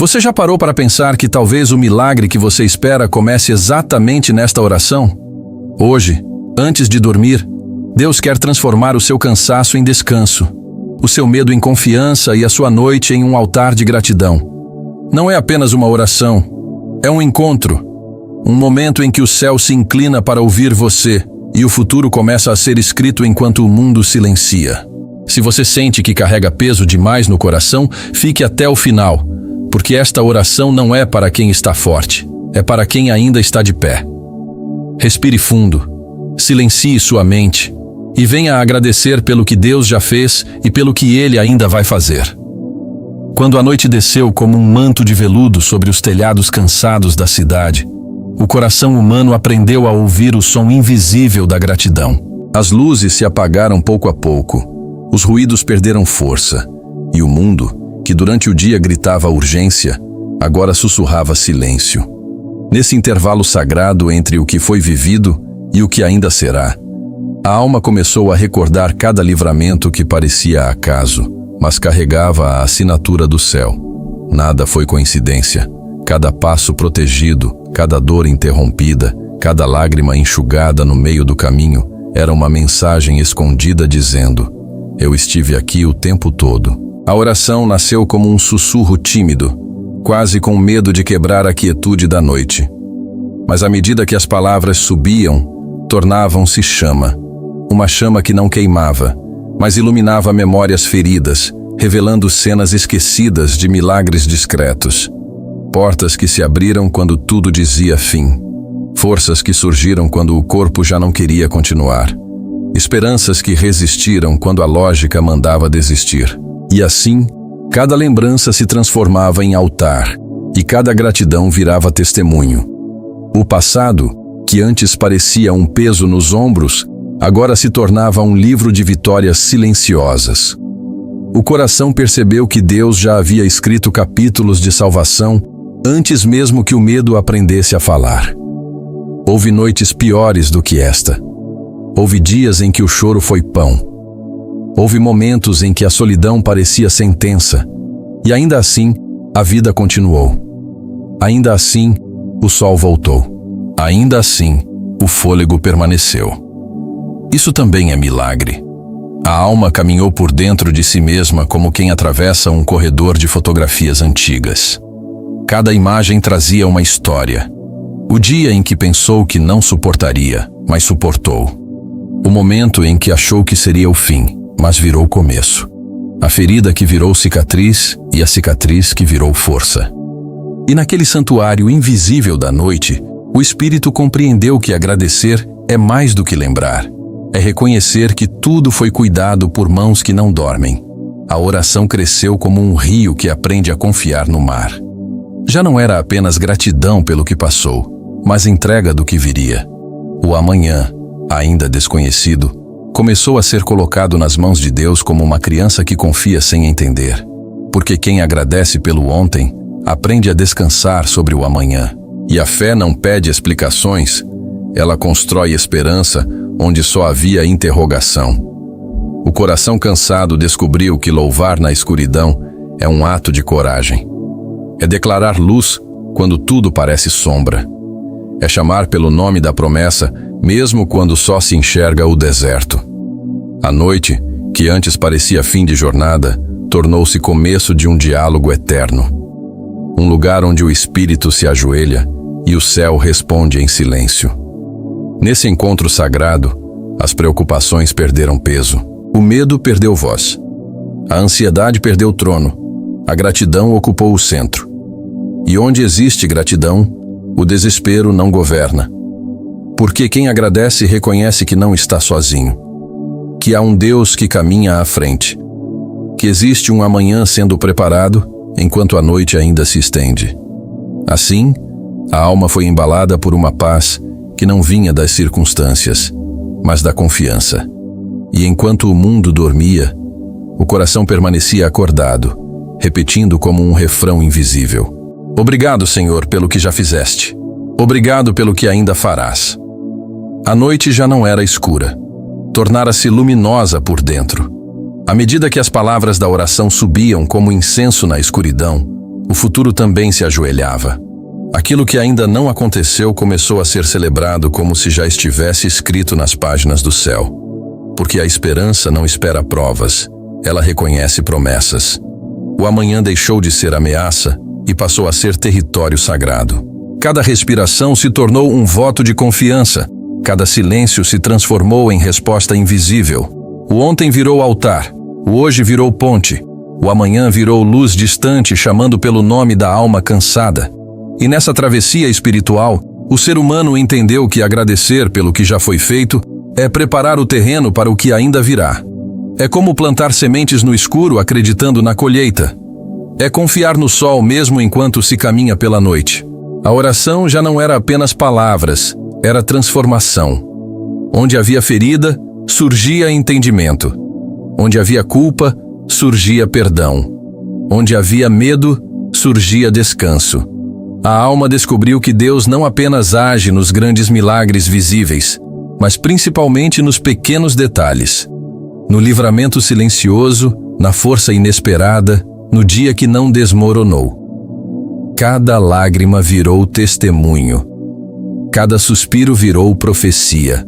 Você já parou para pensar que talvez o milagre que você espera comece exatamente nesta oração? Hoje, antes de dormir, Deus quer transformar o seu cansaço em descanso, o seu medo em confiança e a sua noite em um altar de gratidão. Não é apenas uma oração, é um encontro, um momento em que o céu se inclina para ouvir você e o futuro começa a ser escrito enquanto o mundo silencia. Se você sente que carrega peso demais no coração, fique até o final, porque esta oração não é para quem está forte, é para quem ainda está de pé. Respire fundo, silencie sua mente e venha agradecer pelo que Deus já fez e pelo que Ele ainda vai fazer. Quando a noite desceu como um manto de veludo sobre os telhados cansados da cidade, o coração humano aprendeu a ouvir o som invisível da gratidão. As luzes se apagaram pouco a pouco, os ruídos perderam força, e o mundo, que durante o dia gritava urgência, agora sussurrava silêncio. Nesse intervalo sagrado entre o que foi vivido e o que ainda será, a alma começou a recordar cada livramento que parecia acaso, mas carregava a assinatura do céu. Nada foi coincidência. Cada passo protegido, cada dor interrompida, cada lágrima enxugada no meio do caminho, era uma mensagem escondida dizendo: eu estive aqui o tempo todo. A oração nasceu como um sussurro tímido, quase com medo de quebrar a quietude da noite. Mas à medida que as palavras subiam, tornavam-se chama. Uma chama que não queimava, mas iluminava memórias feridas, revelando cenas esquecidas de milagres discretos. Portas que se abriram quando tudo dizia fim. Forças que surgiram quando o corpo já não queria continuar. Esperanças que resistiram quando a lógica mandava desistir. E assim, cada lembrança se transformava em altar, e cada gratidão virava testemunho. O passado, que antes parecia um peso nos ombros, agora se tornava um livro de vitórias silenciosas. O coração percebeu que Deus já havia escrito capítulos de salvação antes mesmo que o medo aprendesse a falar. Houve noites piores do que esta. Houve dias em que o choro foi pão. Houve momentos em que a solidão parecia sentença. E ainda assim, a vida continuou. Ainda assim, o sol voltou. Ainda assim, o fôlego permaneceu. Isso também é milagre. A alma caminhou por dentro de si mesma como quem atravessa um corredor de fotografias antigas. Cada imagem trazia uma história. O dia em que pensou que não suportaria, mas suportou. O momento em que achou que seria o fim, mas virou começo. A ferida que virou cicatriz e a cicatriz que virou força. E naquele santuário invisível da noite, o espírito compreendeu que agradecer é mais do que lembrar. É reconhecer que tudo foi cuidado por mãos que não dormem. A oração cresceu como um rio que aprende a confiar no mar. Já não era apenas gratidão pelo que passou, mas entrega do que viria. O amanhã, ainda desconhecido, começou a ser colocado nas mãos de Deus como uma criança que confia sem entender. Porque quem agradece pelo ontem, aprende a descansar sobre o amanhã. E a fé não pede explicações, ela constrói esperança onde só havia interrogação. O coração cansado descobriu que louvar na escuridão é um ato de coragem. É declarar luz quando tudo parece sombra. É chamar pelo nome da promessa, mesmo quando só se enxerga o deserto. A noite, que antes parecia fim de jornada, tornou-se começo de um diálogo eterno. Um lugar onde o espírito se ajoelha e o céu responde em silêncio. Nesse encontro sagrado, as preocupações perderam peso. O medo perdeu voz. A ansiedade perdeu trono. A gratidão ocupou o centro. E onde existe gratidão, o desespero não governa. Porque quem agradece reconhece que não está sozinho. Que há um Deus que caminha à frente. Que existe um amanhã sendo preparado, enquanto a noite ainda se estende. Assim, a alma foi embalada por uma paz que não vinha das circunstâncias, mas da confiança. E enquanto o mundo dormia, o coração permanecia acordado, repetindo como um refrão invisível: obrigado, Senhor, pelo que já fizeste. Obrigado pelo que ainda farás. A noite já não era escura. Tornara-se luminosa por dentro. À medida que as palavras da oração subiam como incenso na escuridão, O futuro também se ajoelhava. Aquilo que ainda não aconteceu começou a ser celebrado como se já estivesse escrito nas páginas do céu. Porque a esperança não espera provas, ela reconhece promessas. O amanhã deixou de ser ameaça e passou a ser território sagrado. Cada respiração se tornou um voto de confiança. Cada silêncio se transformou em resposta invisível. O ontem virou altar, o hoje virou ponte, o amanhã virou luz distante chamando pelo nome da alma cansada. E nessa travessia espiritual, o ser humano entendeu que agradecer pelo que já foi feito é preparar o terreno para o que ainda virá. É como plantar sementes no escuro acreditando na colheita. É confiar no sol mesmo enquanto se caminha pela noite. A oração já não era apenas palavras, era transformação. Onde havia ferida, surgia entendimento. Onde havia culpa, surgia perdão. Onde havia medo, surgia descanso. A alma descobriu que Deus não apenas age nos grandes milagres visíveis, mas principalmente nos pequenos detalhes. No livramento silencioso, na força inesperada, no dia que não desmoronou. Cada lágrima virou testemunho. Cada suspiro virou profecia.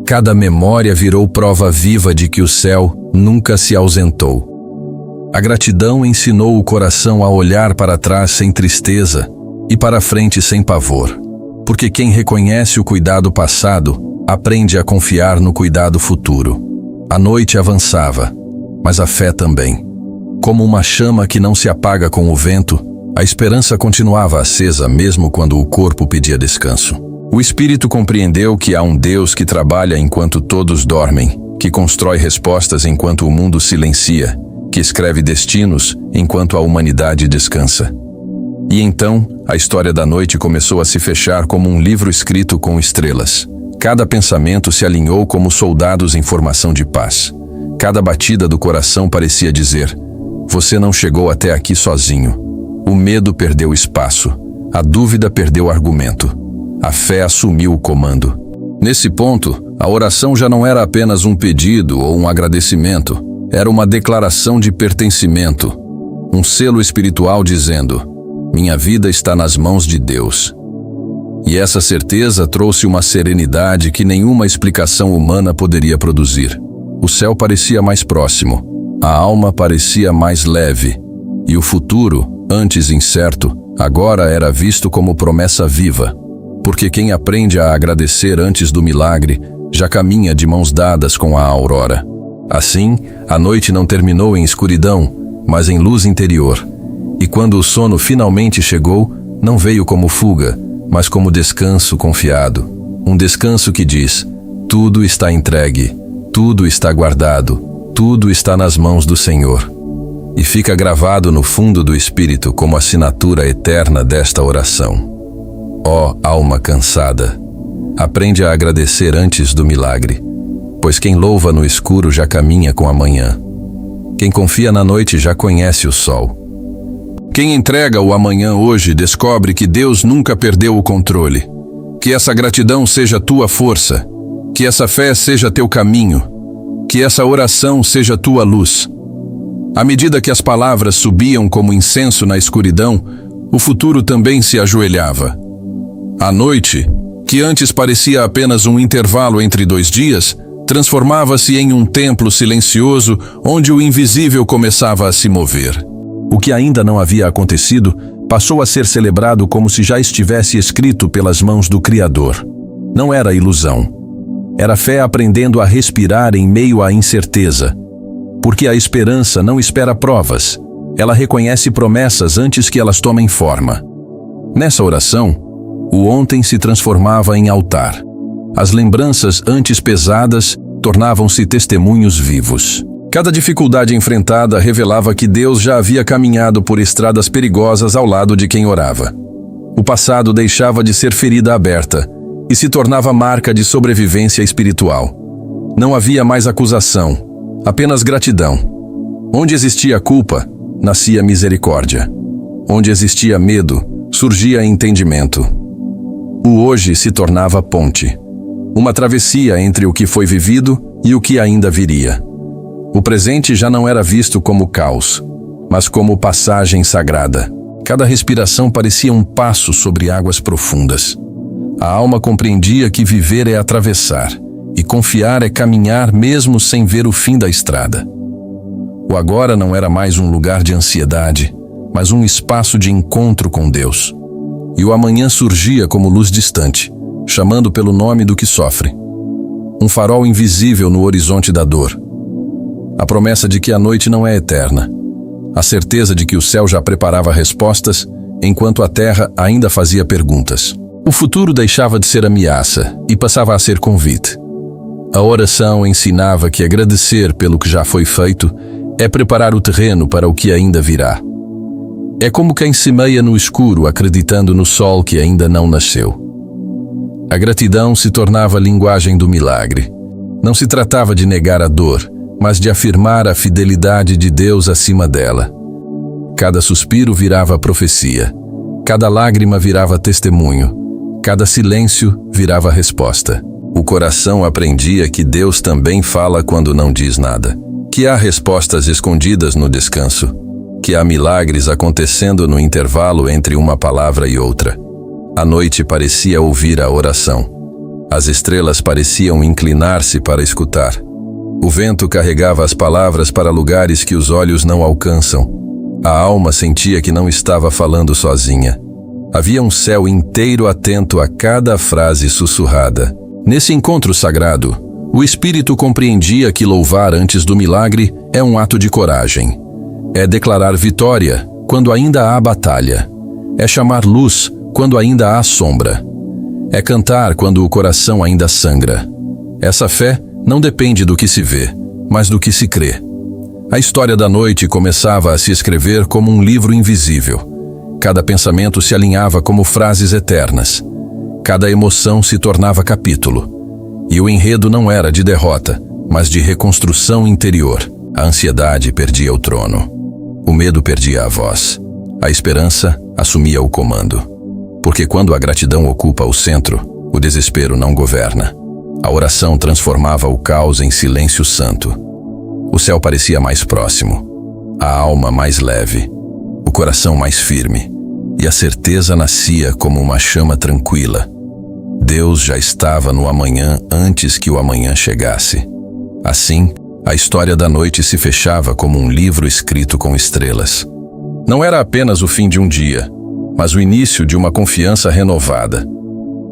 Cada memória virou prova viva de que o céu nunca se ausentou. A gratidão ensinou o coração a olhar para trás sem tristeza e para frente sem pavor. Porque quem reconhece o cuidado passado, aprende a confiar no cuidado futuro. A noite avançava, mas a fé também. Como uma chama que não se apaga com o vento, a esperança continuava acesa mesmo quando o corpo pedia descanso. O espírito compreendeu que há um Deus que trabalha enquanto todos dormem, que constrói respostas enquanto o mundo silencia, que escreve destinos enquanto a humanidade descansa. E então, a história da noite começou a se fechar como um livro escrito com estrelas. Cada pensamento se alinhou como soldados em formação de paz. Cada batida do coração parecia dizer: você não chegou até aqui sozinho. O medo perdeu espaço. A dúvida perdeu argumento. A fé assumiu o comando. Nesse ponto, a oração já não era apenas um pedido ou um agradecimento. Era uma declaração de pertencimento. Um selo espiritual dizendo: minha vida está nas mãos de Deus. E essa certeza trouxe uma serenidade que nenhuma explicação humana poderia produzir. O céu parecia mais próximo. A alma parecia mais leve. E o futuro, antes incerto, agora era visto como promessa viva. Porque quem aprende a agradecer antes do milagre, já caminha de mãos dadas com a aurora. Assim, a noite não terminou em escuridão, mas em luz interior. E quando o sono finalmente chegou, não veio como fuga, mas como descanso confiado. Um descanso que diz: tudo está entregue, tudo está guardado, tudo está nas mãos do Senhor. E fica gravado no fundo do espírito como assinatura eterna desta oração. Ó alma cansada, aprende a agradecer antes do milagre, pois quem louva no escuro já caminha com a manhã. Quem confia na noite já conhece o sol. Quem entrega o amanhã hoje descobre que Deus nunca perdeu o controle. Que essa gratidão seja tua força, que essa fé seja teu caminho, que essa oração seja tua luz. À medida que as palavras subiam como incenso na escuridão, o futuro também se ajoelhava. A noite, que antes parecia apenas um intervalo entre 2 dias, transformava-se em um templo silencioso onde o invisível começava a se mover. O que ainda não havia acontecido passou a ser celebrado como se já estivesse escrito pelas mãos do Criador. Não era ilusão. Era fé aprendendo a respirar em meio à incerteza. Porque a esperança não espera provas. Ela reconhece promessas antes que elas tomem forma. Nessa oração, o ontem se transformava em altar. As lembranças antes pesadas tornavam-se testemunhos vivos. Cada dificuldade enfrentada revelava que Deus já havia caminhado por estradas perigosas ao lado de quem orava. O passado deixava de ser ferida aberta e se tornava marca de sobrevivência espiritual. Não havia mais acusação, apenas gratidão. Onde existia culpa, nascia misericórdia. Onde existia medo, surgia entendimento. O hoje se tornava ponte. Uma travessia entre o que foi vivido e o que ainda viria. O presente já não era visto como caos, mas como passagem sagrada. Cada respiração parecia um passo sobre águas profundas. A alma compreendia que viver é atravessar, e confiar é caminhar mesmo sem ver o fim da estrada. O agora não era mais um lugar de ansiedade, mas um espaço de encontro com Deus. E o amanhã surgia como luz distante, chamando pelo nome do que sofre. Um farol invisível no horizonte da dor. A promessa de que a noite não é eterna. A certeza de que o céu já preparava respostas, enquanto a terra ainda fazia perguntas. O futuro deixava de ser ameaça e passava a ser convite. A oração ensinava que agradecer pelo que já foi feito é preparar o terreno para o que ainda virá. É como quem semeia no escuro acreditando no sol que ainda não nasceu. A gratidão se tornava a linguagem do milagre. Não se tratava de negar a dor, mas de afirmar a fidelidade de Deus acima dela. Cada suspiro virava profecia, cada lágrima virava testemunho, cada silêncio virava resposta. O coração aprendia que Deus também fala quando não diz nada, que há respostas escondidas no descanso, que há milagres acontecendo no intervalo entre uma palavra e outra. A noite parecia ouvir a oração. As estrelas pareciam inclinar-se para escutar. O vento carregava as palavras para lugares que os olhos não alcançam. A alma sentia que não estava falando sozinha. Havia um céu inteiro atento a cada frase sussurrada. Nesse encontro sagrado, o espírito compreendia que louvar antes do milagre é um ato de coragem. É declarar vitória quando ainda há batalha. É chamar luz quando ainda há sombra. É cantar quando o coração ainda sangra. Essa fé não depende do que se vê, mas do que se crê. A história da noite começava a se escrever como um livro invisível. Cada pensamento se alinhava como frases eternas. Cada emoção se tornava capítulo. E o enredo não era de derrota, mas de reconstrução interior. A ansiedade perdia o trono. O medo perdia a voz. A esperança assumia o comando. Porque quando a gratidão ocupa o centro, o desespero não governa. A oração transformava o caos em silêncio santo. O céu parecia mais próximo, a alma mais leve, o coração mais firme, e a certeza nascia como uma chama tranquila. Deus já estava no amanhã antes que o amanhã chegasse. Assim, a história da noite se fechava como um livro escrito com estrelas. Não era apenas o fim de um dia, mas o início de uma confiança renovada.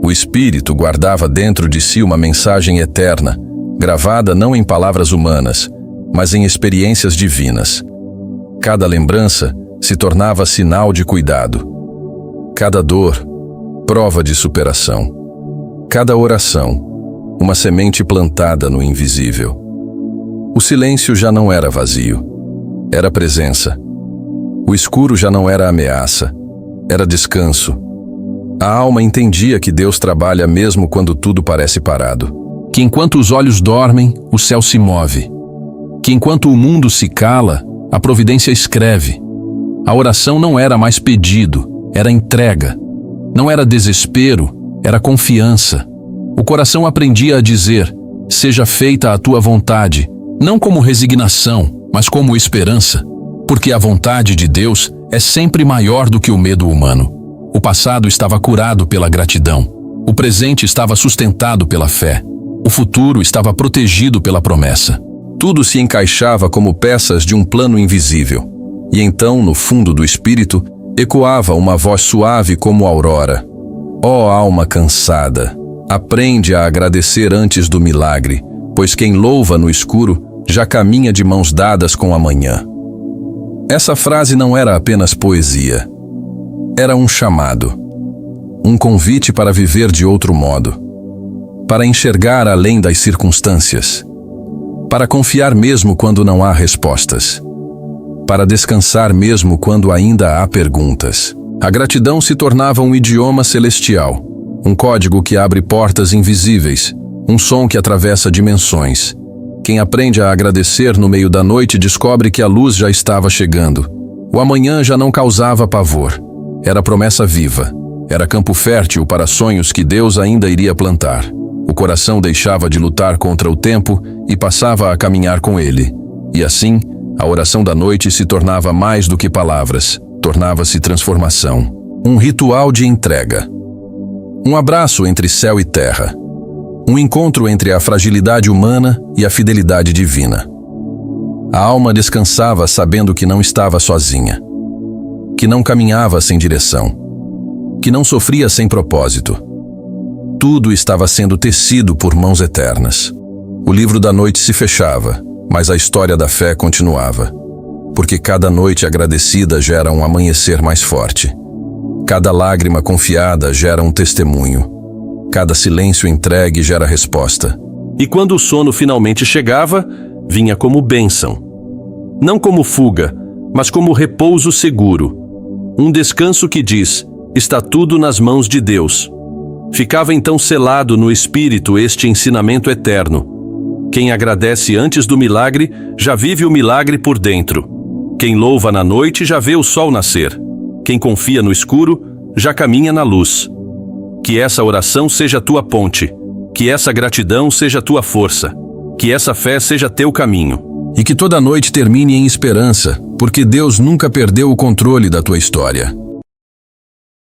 O Espírito guardava dentro de si uma mensagem eterna, gravada não em palavras humanas, mas em experiências divinas. Cada lembrança se tornava sinal de cuidado. Cada dor, prova de superação. Cada oração, uma semente plantada no invisível. O silêncio já não era vazio, era presença. O escuro já não era ameaça, era descanso. A alma entendia que Deus trabalha mesmo quando tudo parece parado. Que enquanto os olhos dormem, o céu se move. Que enquanto o mundo se cala, a providência escreve. A oração não era mais pedido, era entrega. Não era desespero, era confiança. O coração aprendia a dizer: seja feita a tua vontade, não como resignação, mas como esperança. Porque a vontade de Deus é sempre maior do que o medo humano. O passado estava curado pela gratidão. O presente estava sustentado pela fé. O futuro estava protegido pela promessa. Tudo se encaixava como peças de um plano invisível. E então, no fundo do espírito, ecoava uma voz suave como a aurora. Ó alma cansada, aprende a agradecer antes do milagre, pois quem louva no escuro já caminha de mãos dadas com a manhã. Essa frase não era apenas poesia. Era um chamado. Um convite para viver de outro modo. Para enxergar além das circunstâncias. Para confiar mesmo quando não há respostas. Para descansar mesmo quando ainda há perguntas. A gratidão se tornava um idioma celestial. Um código que abre portas invisíveis. Um som que atravessa dimensões. Quem aprende a agradecer no meio da noite descobre que a luz já estava chegando. O amanhã já não causava pavor. Era promessa viva. Era campo fértil para sonhos que Deus ainda iria plantar. O coração deixava de lutar contra o tempo e passava a caminhar com ele. E assim, a oração da noite se tornava mais do que palavras. tornava-se transformação, um ritual de entrega. Um abraço entre céu e terra. Um encontro entre a fragilidade humana e a fidelidade divina. A alma descansava sabendo que não estava sozinha, que não caminhava sem direção, que não sofria sem propósito. Tudo estava sendo tecido por mãos eternas. O livro da noite se fechava, mas a história da fé continuava, porque cada noite agradecida gera um amanhecer mais forte. Cada lágrima confiada gera um testemunho. Cada silêncio entregue gera resposta. E quando o sono finalmente chegava, vinha como bênção. Não como fuga, mas como repouso seguro. Um descanso que diz: está tudo nas mãos de Deus. Ficava então selado no espírito este ensinamento eterno. Quem agradece antes do milagre, já vive o milagre por dentro. Quem louva na noite, já vê o sol nascer. Quem confia no escuro, já caminha na luz. Que essa oração seja tua ponte. Que essa gratidão seja tua força. Que essa fé seja teu caminho. E que toda noite termine em esperança, porque Deus nunca perdeu o controle da tua história.